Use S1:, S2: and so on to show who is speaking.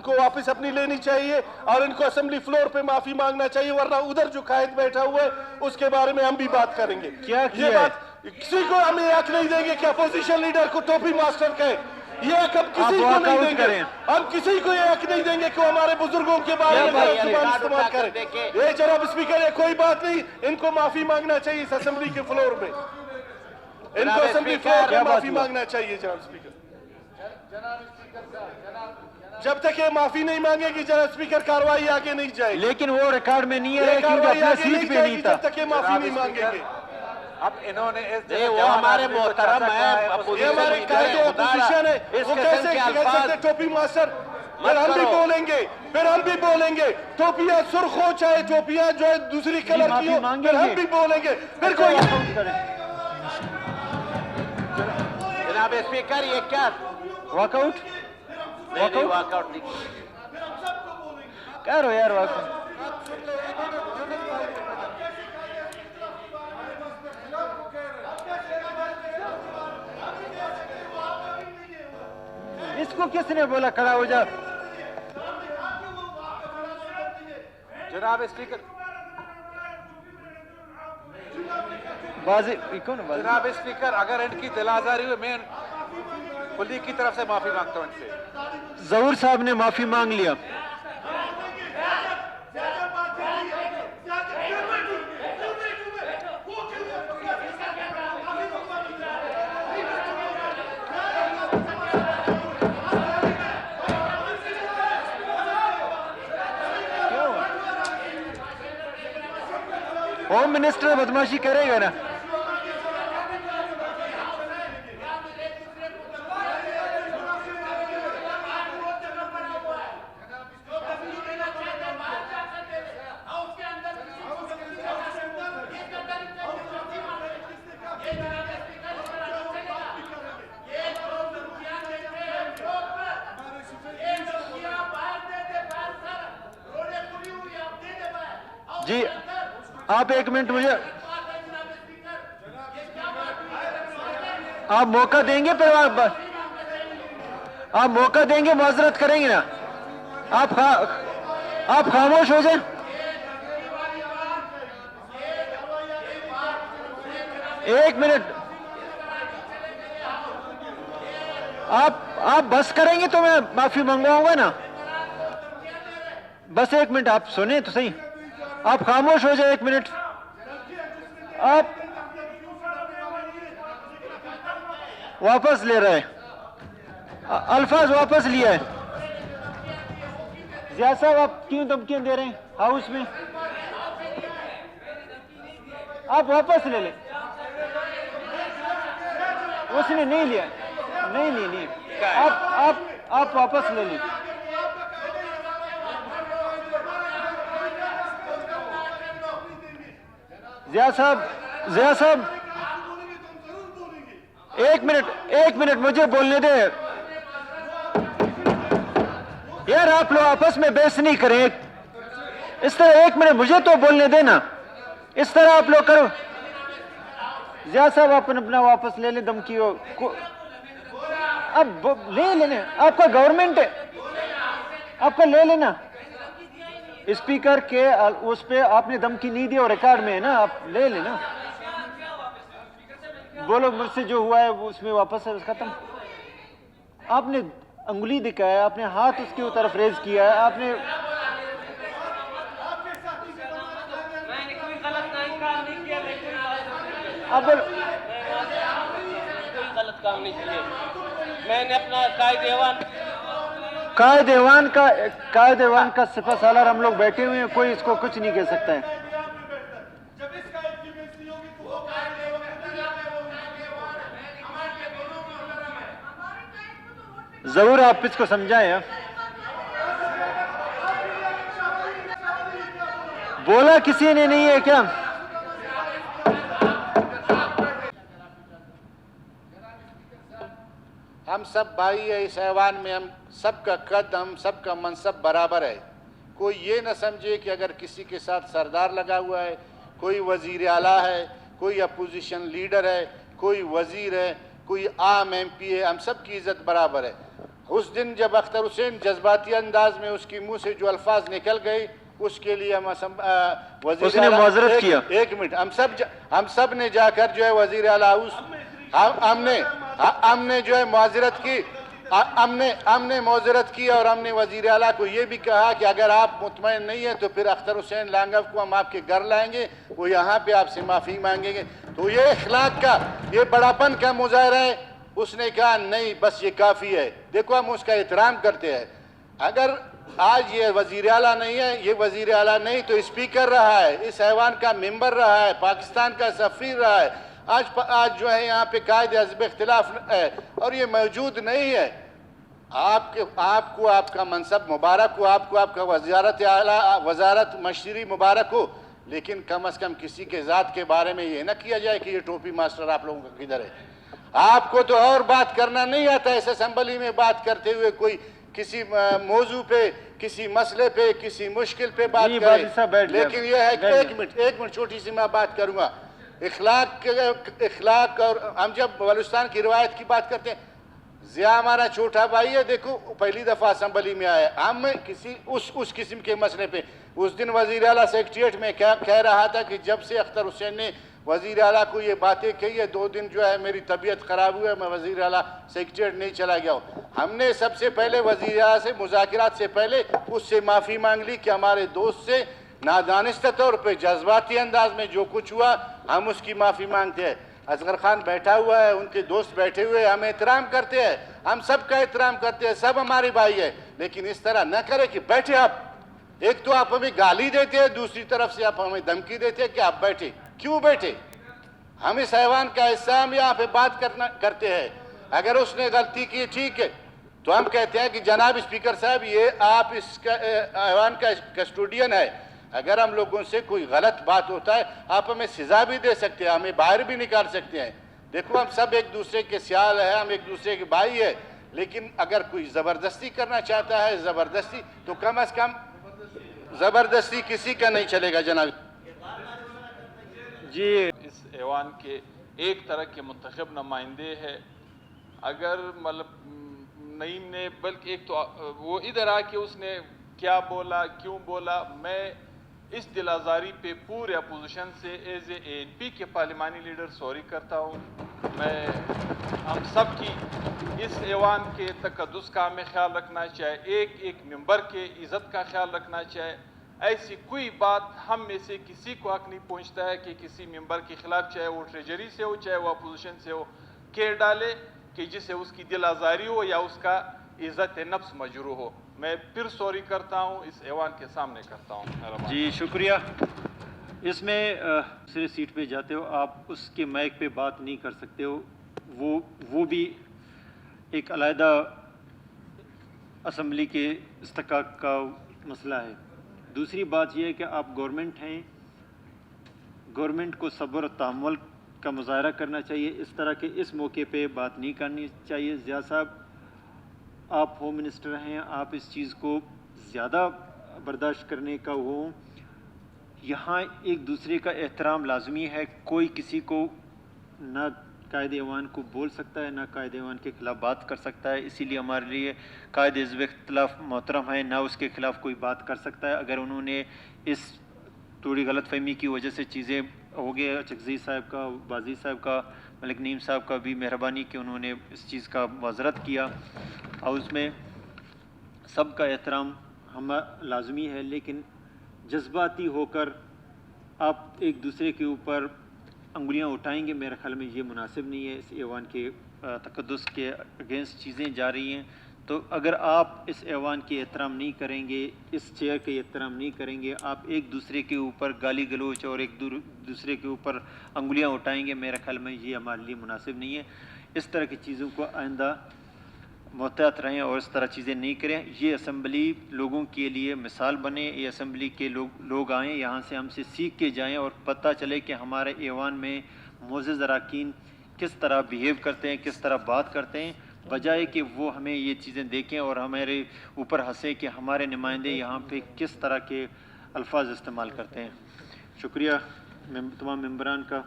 S1: उनको वापस अपनी लेनी चाहिए और इनको असेंबली फ्लोर पे माफी मांगना चाहिए, वरना उधर जो कायद बैठा हुआ है उसके बारे में हम भी बात करेंगे।
S2: क्या
S1: ये बात किसी को हम ये हक नहीं देंगे कि अपोजिशन लीडर को टोपी मास्टर कहे, ये हक हम किसी को नहीं देंगे। हम किसी को ये हक नहीं देंगे कि वो हमारे बुजुर्गों के बारे में गलत जुबान इस्तेमाल करे। ये जनाब स्पीकर, ये कोई बात नहीं, इनको माफी मांगना चाहिए इस असेंबली के फ्लोर में, इनको असेंबली फ्लोर में माफी मांगना चाहिए जनाब स्पीकर। जब तक ये माफी नहीं मांगेगी जनाब स्पीकर, कार्रवाई आगे नहीं जाएगी।
S2: लेकिन वो रिकॉर्ड में नहीं है क्योंकि अपने सीट पे नहीं था।
S1: जब तक ये माफी नहीं मांगेंगे।
S3: अब इन्होंने
S4: वो हमारे मोहतरम है,
S1: ये हमारे कायदे अपोजिशन है, वो कैसे कह सकते टोपी मास्टर? फिर हम भी बोलेंगे, फिर हम भी बोलेंगे, टोपियां सुर्ख हो चाहे टोपियां जो है दूसरी कलर की हो, फिर हम भी बोलेंगे। फिर कोई
S4: जनाब स्पीकर, ये क्या
S2: वॉकआउट
S4: वॉकआउट नहीं
S2: कह रहे हो यार? वॉकआउट इसको किसने बोला खड़ा हो जा?
S3: जनाब स्पीकर, जनाब स्पीकर, अगर इनकी दिलाजारी हुई, मैं कुली की तरफ से माफी मांगता हूं इनसे।
S2: जहूर साहब ने माफी मांग लिया। होम मिनिस्टर बदमाशी करेगा ना? जी आप एक मिनट मुझे, आप मौका देंगे, फिर आप मौका देंगे, माजरत करेंगे ना? आप खामोश हो जाए। एक मिनट, आप बस करेंगे तो मैं माफी मंगवाऊंगा ना। बस एक मिनट आप सुने तो सही, आप खामोश हो जाए एक मिनट। आप वापस ले रहे हैं, अल्फाज वापस लिया है। जिया साहब आप क्यों धमकियां दे रहे हैं हाउस में? आप वापस ले लें। उसने नहीं लिया, नहीं, आप वापस ले लें। जिया साहब एक मिनट मुझे बोलने दे यार। आप लोग आपस में बहस नहीं करें इस तरह। एक मिनट मुझे तो बोलने देना, इस तरह आप लोग करो। जिया साहब आप अपना वापस ले लें धमकी को। अब ले लेने, आपका गवर्नमेंट है, आपका ले लेना। स्पीकर के उस पे आपने धमकी नहीं दी और रिकॉर्ड में है ना, आप ले लेना। बोलो मुझसे जो हुआ है उसमें वापस है, खत्म। आपने अंगुली दिखाया, आपने हाथ उसकी तरफ रेज किया है, आपने अब
S4: कोई गलत काम नहीं किया। मैंने अपना
S2: कायदेवान का सिपा सालार हम लोग बैठे हुए हैं, कोई इसको कुछ नहीं कह सकता है। जरूर आप इसको समझाएं। बोला किसी ने नहीं है क्या?
S5: हम सब भाई है इस ऐवान में, हम सबका कद, हम सबका मनसब बराबर है। कोई ये न समझे कि अगर किसी के साथ सरदार लगा हुआ है, कोई वजीर आला है, कोई अपोजिशन लीडर है, कोई वजीर है, कोई आम MP है, हम सब की इज्जत बराबर है। उस दिन जब अख्तर हुसैन जज्बाती अंदाज में उसकी मुंह से जो अल्फाज निकल गए, उसके लिए हम वजीर
S2: उसने
S5: आला
S2: मुआज़रत किया।
S5: एक मिनट, हम सब ने जाकर जो है वजीर आला हमने जो है मुआज़रत की, हमने मुआज़रत की और हमने वजीर आला को ये भी कहा कि अगर आप मुतमईन नहीं है तो फिर अख्तर हुसैन लांगव को हम आपके घर लाएंगे, वो यहाँ पे आपसे माफ़ी मांगेंगे। तो ये इखलाक का, ये बड़ापन का मुजाहरा है। उसने कहा नहीं, बस ये काफ़ी है। देखो हम उसका एहतराम करते हैं। अगर आज ये वजीर आला नहीं है, ये वजीर आला नहीं तो स्पीकर रहा है, इस ऐवान का मेंबर रहा है, पाकिस्तान का सफ़ीर रहा है, आज जो है यहाँ पे कायदे हिज़्ब इख्तिलाफ है और ये मौजूद नहीं है। आपको आपका मनसब मुबारक हो, आपको आपका वजारत मशरी मुबारक हो, लेकिन कम अज़ कम किसी के ज़ात के बारे में ये ना किया जाए कि ये टोपी मास्टर आप लोगों का किधर है। आपको तो और बात करना नहीं आता इस असेंबली में बात करते हुए, कोई किसी मौजू पे, किसी मसले पे, किसी मुश्किल पे बात करे। लेकिन ये है कि एक मिनट छोटी सी मैं बात करूंगा। इखलाक और हम जब बलूचिस्तान की रिवायत की बात करते हैं, ज़िया हमारा छोटा भाई है, देखो पहली दफ़ा असेंबली में आया, हम किसी उस किस्म के मसले पे, उस दिन वज़ीर आला सेक्रेटेरिएट में क्या कह रहा था कि जब से अख्तर हुसैन ने वज़ीर आला को ये बातें कही है, 2 दिन जो है मेरी तबीयत ख़राब हुई है, मैं वज़ीर आला सेक्रेटेरिएट नहीं चला गया हूँ। हमने सबसे पहले वज़ीर आला से मुज़ाकरात से पहले उससे माफ़ी मांग ली कि हमारे दोस्त से नादानिस्ता तौर पर जज्बाती अंदाज में जो कुछ हुआ, हम उसकी माफ़ी मांगते हैं। असगर खान बैठा हुआ है, उनके दोस्त बैठे हुए हैं, हम एहतराम करते हैं, हम सबका एहतराम करते हैं, सब हमारे भाई है, लेकिन इस तरह न करें कि बैठे आप। एक तो आप हमें गाली देते हैं, दूसरी तरफ से आप हमें धमकी देते हैं कि आप बैठे। क्यों बैठे? हम इस हैवान का हिस्सा, हम यहाँ पे बात करते हैं। अगर उसने गलती की ठीक है, तो हम कहते हैं कि जनाब स्पीकर साहब, ये आप इस हैवान का कस्टोडियन है, अगर हम लोगों से कोई गलत बात होता है आप हमें सजा भी दे सकते हैं, हमें बाहर भी निकाल सकते हैं। देखो हम सब एक दूसरे के सियाल है, हम एक दूसरे के भाई है, लेकिन अगर कोई ज़बरदस्ती करना चाहता है, ज़बरदस्ती, तो कम अज़ कम ज़बरदस्ती किसी का नहीं चलेगा जनाब
S2: जी।
S6: इस ऐवान के एक तरह के मुंतखब नुमाइंदे है। अगर मतलब नईम ने, बल्कि एक तो वो इधर आके उसने क्या बोला, क्यों बोला, मैं इस दिल आज़ारी पे पूरे अपोजिशन से एज ए ANP के पार्लिमानी लीडर सॉरी करता हूँ। मैं हम सब की इस ऐवान के तकद्दुस का हमें ख्याल रखना चाहिए, एक एक मेंबर के इज़्ज़त का ख्याल रखना चाहिए। ऐसी कोई बात हम में से किसी को हक नहीं पहुँचता है कि किसी मेंबर के ख़िलाफ़, चाहे वो ट्रेजरी से हो चाहे वो अपोजिशन से हो, केर डाले कि जिससे उसकी दिल आज़ारी हो या उसका इज़्ज़त नफ्स मजरू हो। मैं फिर सॉरी करता हूँ, इस ऐवान के सामने करता हूँ।
S2: जी शुक्रिया। इसमें दूसरे सीट पे जाते हो आप, उसके माइक पे बात नहीं कर सकते हो, वो भी एक अलहदा असम्बली के इस्तिकाक का मसला है। दूसरी बात यह है कि आप गवर्नमेंट हैं, गवर्नमेंट को सब्र और तहम्मुल का मुजाहरा करना चाहिए। इस तरह के इस मौके पे बात नहीं करनी चाहिए। ज़िया साहब, आप होम मिनिस्टर हैं, आप इस चीज़ को ज़्यादा बर्दाश्त करने का हो। यहाँ एक दूसरे का एहतराम लाजमी है। कोई किसी को ना कायदे ऐवान को बोल सकता है, ना कायदे ऐवान के ख़िलाफ़ बात कर सकता है। इसीलिए हमारे लिए कायदे हिज़्ब इख्तिलाफ़ मोहतरम है, ना उसके ख़िलाफ़ कोई बात कर सकता है। अगर उन्होंने इस थोड़ी गलत फहमी की वजह से चीज़ें हो गए, चकज़ी साहब का, बाजी साहब का, मलिक नीम साहब का भी मेहरबानी कि उन्होंने इस चीज़ का माज़रत किया और उसमें सबका एहतराम हम लाजमी है। लेकिन जज्बाती होकर आप एक दूसरे के ऊपर अंगुलियां उठाएंगे, मेरे ख्याल में ये मुनासिब नहीं है। इस ऐवान के तकद्दुस के अगेंस्ट चीज़ें जा रही हैं। तो अगर आप इस ऐवान के एहतराम नहीं करेंगे, इस चेयर के एहतराम नहीं करेंगे, आप एक दूसरे के ऊपर गाली गलोच और एक दूसरे के ऊपर अंगुलियां उठाएंगे, मेरे ख्याल में ये हमारे लिए मुनासिब नहीं है। इस तरह की चीज़ों को आइंदा मोहतात रहें और इस तरह चीज़ें नहीं करें। ये असम्बली लोगों के लिए मिसाल बने, ये असम्बली के लोग आएँ, यहाँ से हमसे सीख के जाएँ और पता चले कि हमारे ऐवान में मोअज़्ज़ज़ अरकान किस तरह बिहेव करते हैं, किस तरह बात करते हैं, बजाय कि वो हमें ये चीज़ें देखें और हमारे ऊपर हंसे कि हमारे नुमाइंदे यहाँ पे किस तरह के अल्फाज इस्तेमाल करते हैं। शुक्रिया तमाम मेंबरान का।